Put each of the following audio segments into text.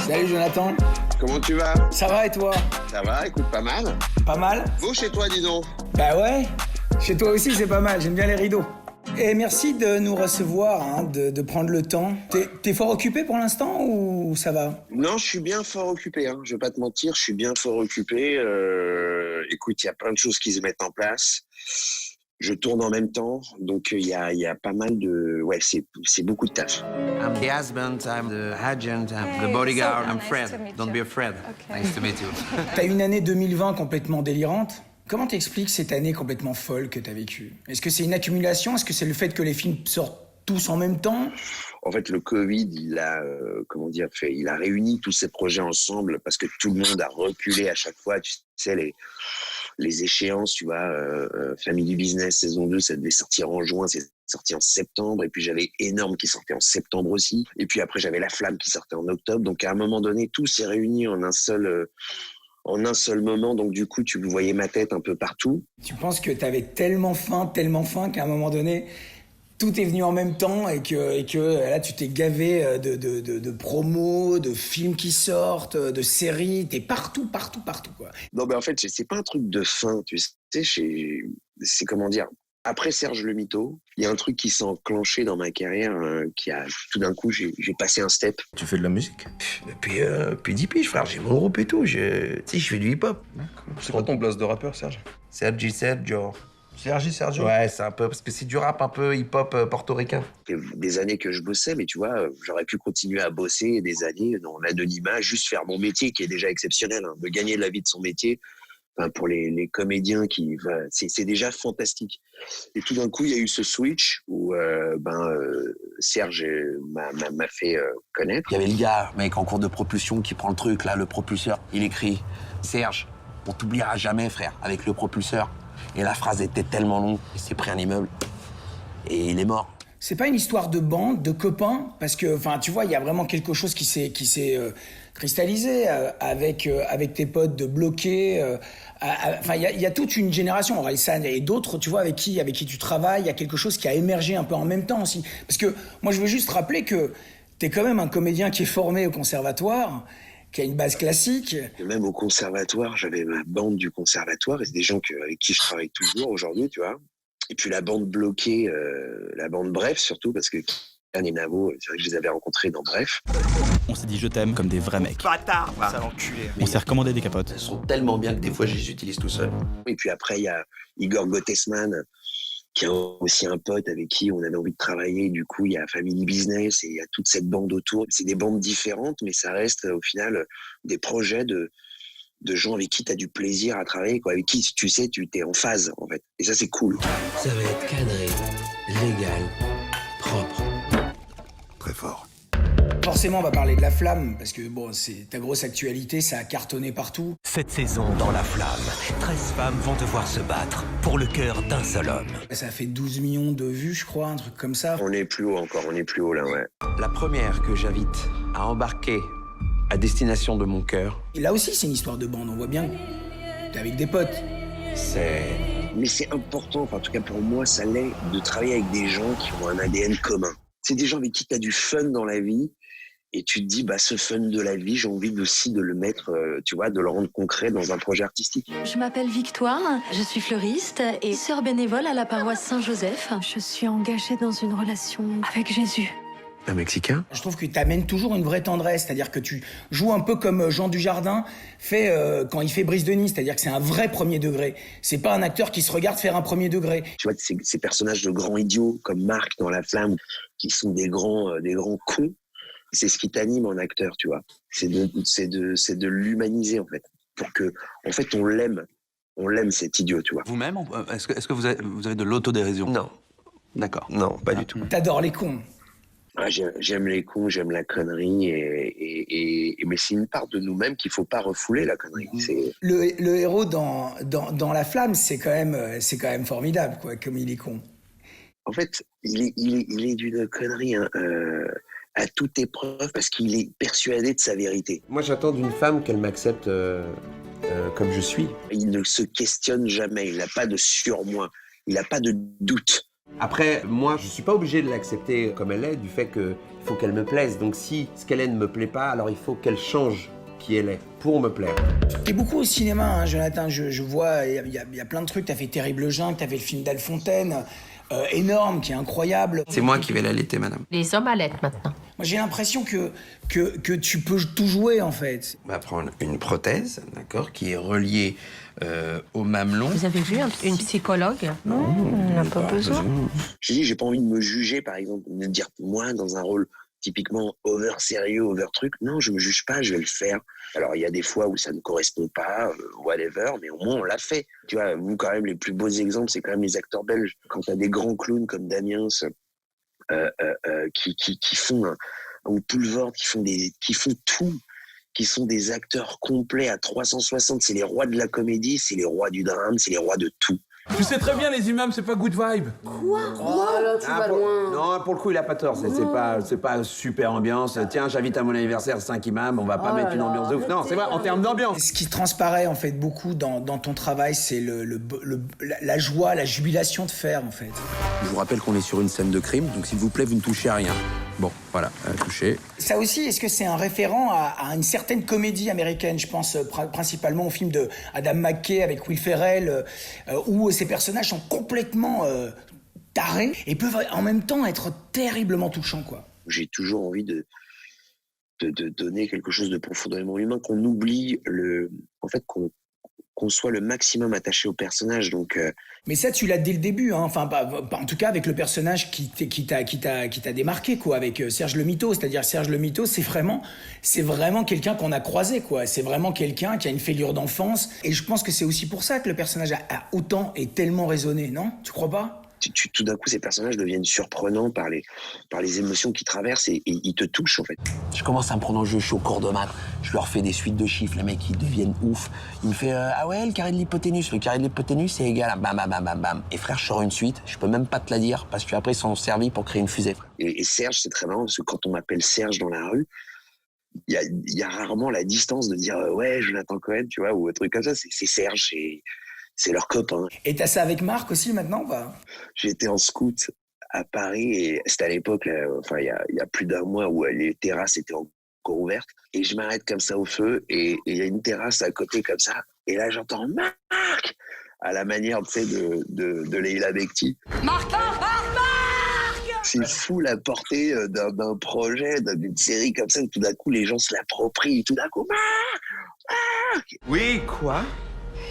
Salut Jonathan. Comment tu vas? Ça va et toi? Ça va, écoute, pas mal. Pas mal? Beau chez toi, dis donc. Bah ouais, chez toi aussi c'est pas mal, j'aime bien les rideaux. Et merci de nous recevoir, hein, de prendre le temps. T'es fort occupé pour l'instant ou ça va? Non, je suis bien fort occupé, hein. Je vais pas te mentir, je suis bien fort occupé. Écoute, il y a plein de choses qui se mettent en place. Je tourne en même temps, donc il y a pas mal de... Ouais, c'est beaucoup de taf. I'm the husband, I'm the agent, I'm the bodyguard, I'm Fred. Don't be afraid. Nice to meet you. T'as une année 2020 complètement délirante. Comment t'expliques cette année complètement folle que t'as vécue? Est-ce que c'est une accumulation? Est-ce que c'est le fait que les films sortent tous en même temps? En fait, le Covid, il a, il a réuni tous ces projets ensemble parce que tout le monde a reculé à chaque fois. Tu sais, les échéances, tu vois, Family Business saison 2, ça devait sortir en juin, c'est sorti en septembre. Et puis j'avais Énorme qui sortait en septembre aussi. Et puis après, j'avais La Flamme qui sortait en octobre. Donc à un moment donné, tout s'est réuni en un seul moment. Donc du coup, tu voyais ma tête un peu partout. Tu penses que t'avais tellement faim qu'à un moment donné, tout est venu en même temps et que là, tu t'es gavé de promos, de films qui sortent, de séries. T'es partout, quoi. Non, mais en fait, c'est pas un truc de faim, tu sais. C'est comment dire. Après Serge le Mito, il y a un truc qui s'est enclenché dans ma carrière, qui a tout d'un coup, j'ai passé un step. Tu fais de la musique? Depuis 10 piges, frère, j'ai mon groupe et tout. Tu sais, je fais du hip-hop. C'est quoi ton blast de rappeur, Serge? Sergi Sergio. Sergio? Ouais, c'est un peu, parce que c'est du rap un peu hip-hop portoricain. Ça fait des années que je bossais, mais tu vois, j'aurais pu continuer à bosser des années dans l'anonymat, juste faire mon métier qui est déjà exceptionnel, hein, de gagner la vie de son métier. Enfin, pour les comédiens c'est déjà fantastique. Et tout d'un coup, il y a eu ce switch où Serge m'a fait connaître. Il y avait le gars, mec, en cours de propulsion qui prend le truc, là, le propulseur. Il écrit « Serge, on t'oubliera jamais, frère, avec le propulseur. » Et la phrase était tellement longue, il s'est pris un immeuble. Et il est mort. C'est pas une histoire de bande, de copains, parce que, enfin, tu vois, il y a vraiment quelque chose qui s'est cristallisé avec tes potes de bloquer. Enfin, il y a toute une génération, Orelsan et d'autres, tu vois, avec qui tu travailles. Il y a quelque chose qui a émergé un peu en même temps aussi. Parce que moi, je veux juste rappeler que t'es quand même un comédien qui est formé au conservatoire, qui a une base classique. Et même au conservatoire, j'avais ma bande du conservatoire et c'est des gens avec qui je travaille toujours aujourd'hui, tu vois. Et puis la bande bloquée, la bande Bref surtout, parce que Kian et Navo, c'est vrai que je les avais rencontrés dans Bref. On s'est dit je t'aime comme des vrais mecs. Bâtard, va. Ça l'enculé. On s'est recommandé des capotes. Elles sont tellement bien que des fois, je les utilise tout seul. Et puis après, il y a Igor Gottesman, qui est aussi un pote avec qui on avait envie de travailler. Du coup, il y a Family Business et il y a toute cette bande autour. C'est des bandes différentes, mais ça reste au final des projets de gens avec qui tu as du plaisir à travailler, quoi. Avec qui, tu sais, tu t'es en phase, en fait. Et ça, c'est cool. Ça va être cadré, légal, propre. Très fort. Forcément, on va parler de La Flamme, parce que bon, c'est ta grosse actualité, ça a cartonné partout. Cette saison, dans La Flamme, 13 femmes vont devoir se battre pour le cœur d'un seul homme. Ça a fait 12 millions de vues, je crois, un truc comme ça. On est plus haut encore, on est plus haut là, ouais. La première que j'invite à embarquer à destination de mon cœur, Et là aussi, c'est une histoire de bande, on voit bien. T'es avec des potes. Mais c'est important, enfin, en tout cas pour moi, ça l'est, de travailler avec des gens qui ont un ADN commun. C'est des gens avec qui tu as du fun dans la vie et tu te dis, bah, ce fun de la vie, j'ai envie aussi de le mettre, tu vois, de le rendre concret dans un projet artistique. Je m'appelle Victoire, je suis fleuriste et sœur bénévole à la paroisse Saint-Joseph. Je suis engagée dans une relation avec Jésus. Un Mexicain? Je trouve que t'amènes toujours une vraie tendresse, c'est-à-dire que tu joues un peu comme Jean Dujardin fait quand il fait Brise de Nice, c'est-à-dire que c'est un vrai premier degré. C'est pas un acteur qui se regarde faire un premier degré. Tu vois, ces personnages de grands idiots comme Marc dans La Flamme, qui sont des grands cons, c'est ce qui t'anime en acteur, tu vois. C'est de l'humaniser, en fait, pour que, en fait, on l'aime cet idiot, tu vois. vous-même, est-ce que vous avez de l'autodérision? Non. D'accord. Non, pas du tout. T'adores les cons. Ah, j'aime les cons, j'aime la connerie, mais c'est une part de nous-mêmes qu'il faut pas refouler, la connerie. C'est... Le héros dans La Flamme, c'est quand même formidable, quoi, comme il est con. En fait, il est d'une connerie à toute épreuve parce qu'il est persuadé de sa vérité. Moi, j'attends d'une femme qu'elle m'accepte comme je suis. Il ne se questionne jamais, il n'a pas de surmoi, il n'a pas de doute. Après, moi, je suis pas obligé de l'accepter comme elle est, du fait qu'il faut qu'elle me plaise. Donc si ce qu'elle est ne me plaît pas, alors il faut qu'elle change qui elle est pour me plaire. T'es beaucoup au cinéma, hein, Jonathan. Je vois, il y a plein de trucs. T'as fait Terrible Jungle, t'as fait le film d'Alfontaine, énorme, qui est incroyable. C'est moi qui vais l'allaiter, madame. Les hommes allaitent maintenant. Moi, j'ai l'impression que tu peux tout jouer, en fait. On va prendre une prothèse, d'accord, qui est reliée au mamelon. Vous avez vu une psychologue? Non, on n'a pas besoin. Je dis, j'ai pas envie de me juger, par exemple, de me dire, moi, dans un rôle typiquement over sérieux, over truc, non, je me juge pas, je vais le faire. Alors, il y a des fois où ça ne correspond pas, whatever, mais au moins, on l'a fait. Tu vois, vous, quand même, les plus beaux exemples, c'est quand même les acteurs belges. Quand t'as des grands clowns comme Damiens, qui font, ou Poulvord, qui font tout, qui sont des acteurs complets à 360. C'est les rois de la comédie, c'est les rois du drame, c'est les rois de tout. Tu sais très bien, les humains, c'est pas good vibe. Quoi? Là, tu vas loin. Non, pour le coup, il a pas tort. C'est pas super ambiance. Tiens, j'invite à mon anniversaire 5 imams, on va pas mettre une ambiance de ouf. Non, c'est vrai, en termes d'ambiance. Ce qui transparaît, en fait, beaucoup dans ton travail, c'est la joie, la jubilation de faire, en fait. Je vous rappelle qu'on est sur une scène de crime, donc s'il vous plaît, vous ne touchez à rien. Bon, voilà, touché. Ça aussi, est-ce que c'est un référent à une certaine comédie américaine? Je pense principalement au film de Adam McKay avec Will Ferrell, où ces personnages sont complètement tarés et peuvent en même temps être terriblement touchants, quoi. J'ai toujours envie de donner quelque chose de profondément humain, qu'on oublie en fait, qu'on soit le maximum attaché au personnage. Donc, Mais ça, tu l'as dès le début, hein. Enfin, en tout cas avec le personnage qui t'a démarqué, quoi, avec Serge Le Mito. C'est-à-dire Serge Le Mito, c'est vraiment quelqu'un qu'on a croisé, quoi. C'est vraiment quelqu'un qui a une fêlure d'enfance. Et je pense que c'est aussi pour ça que le personnage a autant et tellement résonné, non? Tu crois pas? tout d'un coup, ces personnages deviennent surprenants par les émotions qu'ils traversent et ils te touchent, en fait. Je commence à me prendre en jeu, je suis au cours de maths, je leur fais des suites de chiffres, les mecs, ils deviennent ouf. Il me fait ah ouais, le carré de l'hypoténuse. Le carré de l'hypoténuse, c'est égal à bam, bam, bam, bam, bam. Et frère, je sors une suite, je peux même pas te la dire, parce qu'après, ils sont servis pour créer une fusée. Et Serge, c'est très marrant, parce que quand on m'appelle Serge dans la rue, il y a rarement la distance de dire ouais, Jonathan Cohen, tu vois, ou un truc comme ça. C'est Serge, c'est leur copain. Et t'as ça avec Marc aussi maintenant, bah? J'étais en scout à Paris et c'était à l'époque, enfin il y a plus d'un mois où les terrasses étaient encore ouvertes et je m'arrête comme ça au feu et il y a une terrasse à côté comme ça et là j'entends Marc à la manière, tu sais, de Leila Bekti. Marc! C'est fou la portée d'un projet, d'une série comme ça, et tout d'un coup les gens se l'approprient, tout d'un coup Marc! Oui, quoi?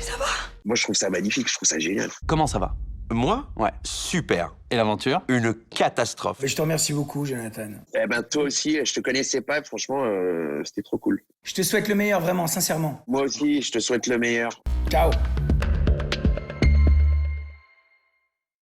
Ça va? Moi je trouve ça magnifique, je trouve ça génial. Comment ça va? Moi? Ouais. Super. Et l'aventure? Une catastrophe. Mais je te remercie beaucoup, Jonathan. Eh ben toi aussi, je te connaissais pas, franchement, c'était trop cool. Je te souhaite le meilleur, vraiment, sincèrement. Moi aussi, je te souhaite le meilleur. Ciao.